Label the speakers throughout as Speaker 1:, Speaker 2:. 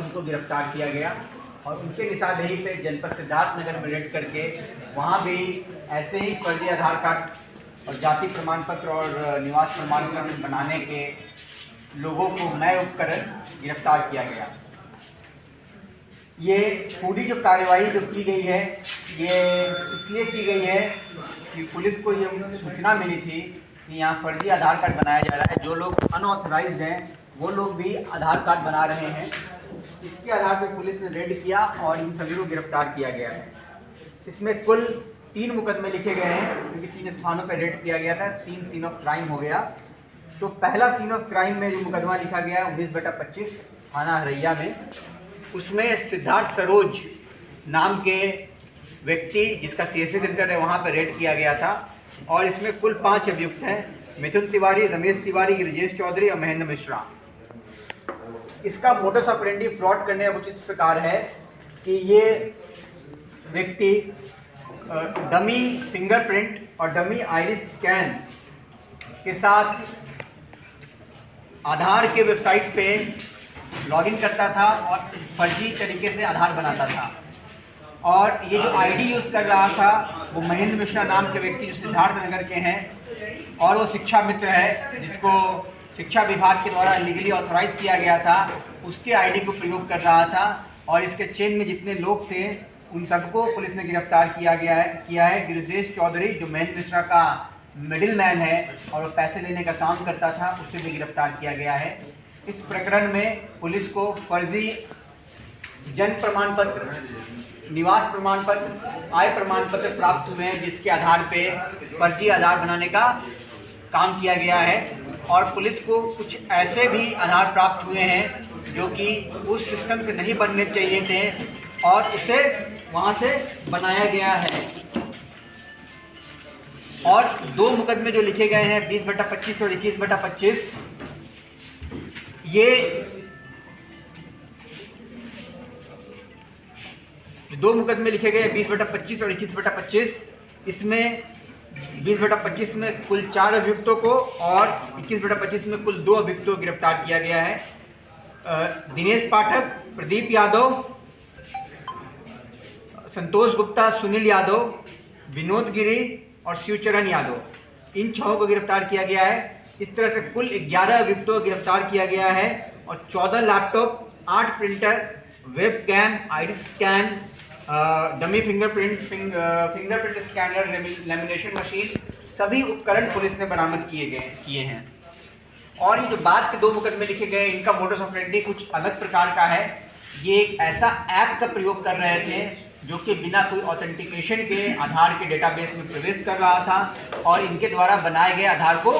Speaker 1: उनको गिरफ्तार किया गया और उनके निशानदेही पे जनपद सिद्धार्थनगर में रेड करके वहाँ भी ऐसे ही फर्जी आधार कार्ड और जाति प्रमाण पत्र और निवास प्रमाण पत्र बनाने के लोगों को नए उपकरण गिरफ्तार किया गया। ये पूरी जो कार्रवाई जो की गई है ये इसलिए की गई है कि पुलिस को ये सूचना मिली थी कि यहाँ फर्जी आधार कार्ड बनाया जा रहा है। जो लोग अनऑथराइज्ड हैं वो लोग भी आधार कार्ड बना रहे हैं। इसके आधार पर पुलिस ने रेड किया और इन सभी को गिरफ्तार किया गया है। इसमें कुल 3 मुकदमे लिखे गए हैं क्योंकि 3 स्थानों पर रेड किया गया था। 3 सीन ऑफ क्राइम हो गया। तो पहला सीन ऑफ क्राइम में जो मुकदमा लिखा गया 19/25 थाना हरैया में, उसमें सिद्धार्थ सरोज नाम के व्यक्ति जिसका CSA सेंटर है वहाँ पर रेड किया गया था और इसमें कुल 5 अभियुक्त हैं, मिथुन तिवारी, रमेश तिवारी, गिरिजेश चौधरी और महेंद्र मिश्रा। इसका मोडस ऑपरेंडी फ्रॉड करने का कुछ इस प्रकार है कि ये व्यक्ति डमी फिंगरप्रिंट और डमी आइरिस स्कैन के साथ आधार के वेबसाइट पे लॉगिन करता था और फर्जी तरीके से आधार बनाता था। और ये जो आईडी यूज़ कर रहा था वो महेंद्र मिश्रा नाम के व्यक्ति जो सिद्धार्थनगर के हैं और वो शिक्षा मित्र है जिसको शिक्षा विभाग के द्वारा लीगली ऑथोराइज किया गया था, उसके आईडी को प्रयोग कर रहा था। और इसके चेन में जितने लोग थे उन सबको पुलिस ने गिरफ्तार किया है। गिरिजेश चौधरी जो महेंद्र मिश्रा का मिडिल मैन है और वो पैसे लेने का काम करता था, उसे भी गिरफ्तार किया गया है। इस प्रकरण में पुलिस को फर्जी जन्म प्रमाण पत्र, निवास प्रमाण पत्र, आय प्रमाण पत्र प्राप्त हुए हैं जिसके आधार पे फर्जी आधार बनाने का काम किया गया है। और पुलिस को कुछ ऐसे भी आधार प्राप्त हुए हैं जो कि उस सिस्टम से नहीं बनने चाहिए थे और उसे वहाँ से बनाया गया है। और 2 मुकदमे जो लिखे गए हैं 20/25 और 21/25, ये 2 मुकदमे लिखे गए 20/25 और 21/25। इसमें 20/25 में कुल 4 अभियुक्तों को और 21/25 में कुल 2 अभियुक्तों को गिरफ्तार किया गया है। दिनेश पाठक, प्रदीप यादव, संतोष गुप्ता, सुनील यादव, विनोद गिरी और शिवचरण यादव, इन 6 को गिरफ्तार किया गया है। इस तरह से कुल 11 अभियुक्तों को गिरफ्तार किया गया है और 14 laptop, 8 printer, web cam, iris scan, dummy fingerprint scanner, lamination machine, सभी उपकरण पुलिस ने बरामद किए हैं। और ये जो बाद के 2 मुकदमे लिखे गए इनका मोडस ऑपरेंडी कुछ अलग प्रकार का है। ये एक ऐसा ऐप का प्रयोग कर रहे थे जो कि बिना कोई ऑथेंटिकेशन के आधार के डेटाबेस में प्रवेश कर रहा था और इनके द्वारा बनाए गए आधार को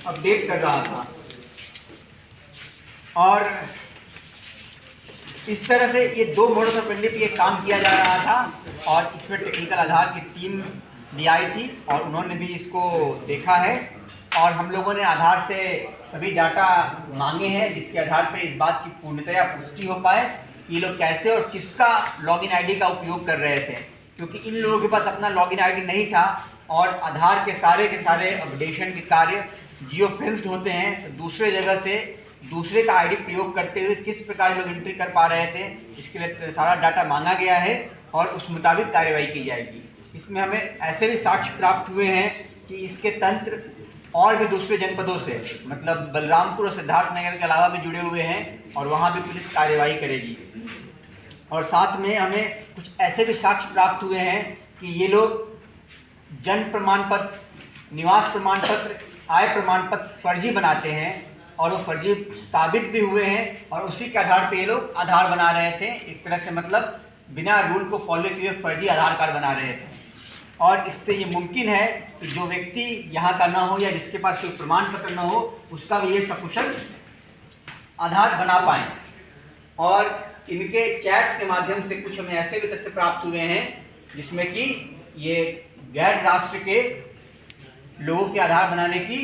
Speaker 1: अपडेट कर रहा था। और इस तरह से ये 2 मोडस ऑपरेंडी पे काम किया जा रहा था और इसमें टेक्निकल आधार की टीम भी आई थी और उन्होंने भी इसको देखा है। और हम लोगों ने आधार से सभी डाटा मांगे हैं जिसके आधार पे इस बात की पूर्णतया पुष्टि हो पाए कि ये लोग कैसे और किसका लॉगिन आईडी का उपयोग कर रहे थे, क्योंकि इन लोगों के पास अपना लॉगिन आईडी नहीं था और आधार के सारे अपडेशन के कार्य जियो फेंस्ड होते हैं। तो दूसरे जगह से दूसरे का आईडी प्रयोग करते हुए किस प्रकार लोग एंट्री कर पा रहे थे, इसके लिए सारा डाटा मांगा गया है और उस मुताबिक कार्रवाई की जाएगी। इसमें हमें ऐसे भी साक्ष्य प्राप्त हुए हैं कि इसके तंत्र और भी दूसरे जनपदों से, मतलब बलरामपुर और सिद्धार्थनगर के अलावा भी जुड़े हुए हैं और वहाँ भी पुलिस कार्रवाई करेगी। और साथ में हमें कुछ ऐसे भी साक्ष्य प्राप्त हुए हैं कि ये लोग जन्म प्रमाण पत्र, निवास प्रमाण पत्र, आय प्रमाण पत्र फर्जी बनाते हैं और वो फर्जी साबित भी हुए हैं और उसी के आधार पे ये लोग आधार बना रहे थे। एक तरह से मतलब बिना रूल को फॉलो किए फर्जी आधार कार्ड बना रहे थे। और इससे ये मुमकिन है कि जो व्यक्ति यहाँ का ना हो या जिसके पास कोई प्रमाण पत्र ना हो उसका भी ये सकुशल आधार बना पाए। और इनके चैट्स के माध्यम से कुछ हमें ऐसे भी तथ्य प्राप्त हुए हैं जिसमें कि ये गैर राष्ट्र के लोगों के आधार बनाने की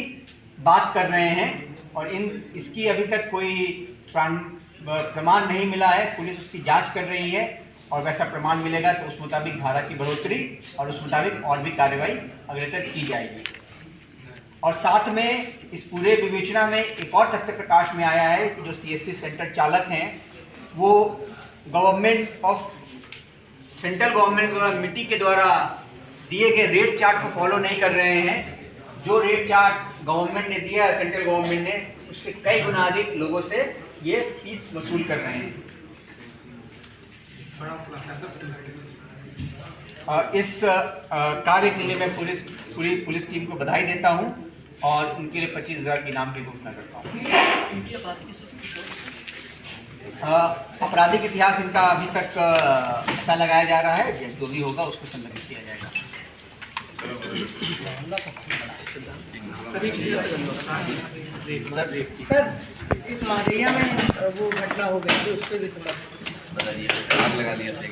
Speaker 1: बात कर रहे हैं और इसकी अभी तक कोई प्रमाण नहीं मिला है। पुलिस उसकी जांच कर रही है और वैसा प्रमाण मिलेगा तो उस मुताबिक धारा की बढ़ोतरी और उस मुताबिक और भी कार्रवाई अग्रतर की जाएगी। और साथ में इस पूरे विवेचना में एक और तथ्य प्रकाश में आया है कि जो CSC सेंटर चालक हैं वो गवर्नमेंट ऑफ सेंट्रल गवर्नमेंट द्वारा मिट्टी के द्वारा दिए गए रेट चार्ट को फॉलो नहीं कर रहे हैं। जो रेट चार्ट गवर्नमेंट ने दिया है, सेंट्रल गवर्नमेंट ने, उससे कई गुना अधिक लोगों से ये फीस वसूल कर रहे हैं। इस कार्य के लिए मैं पूरी पुलिस टीम को बधाई देता हूं और उनके लिए 25,000 की इनाम की घोषणा करता हूं। आपराधिक इतिहास इनका अभी तक ऐसा लगाया जा रहा है, जो भी होगा उसको संलग्न किया जाएगा।
Speaker 2: सर, एक मारिया में वो घटना हो गई थी, उस पर भी थोड़ा
Speaker 3: बताइए। आग लगा दिया था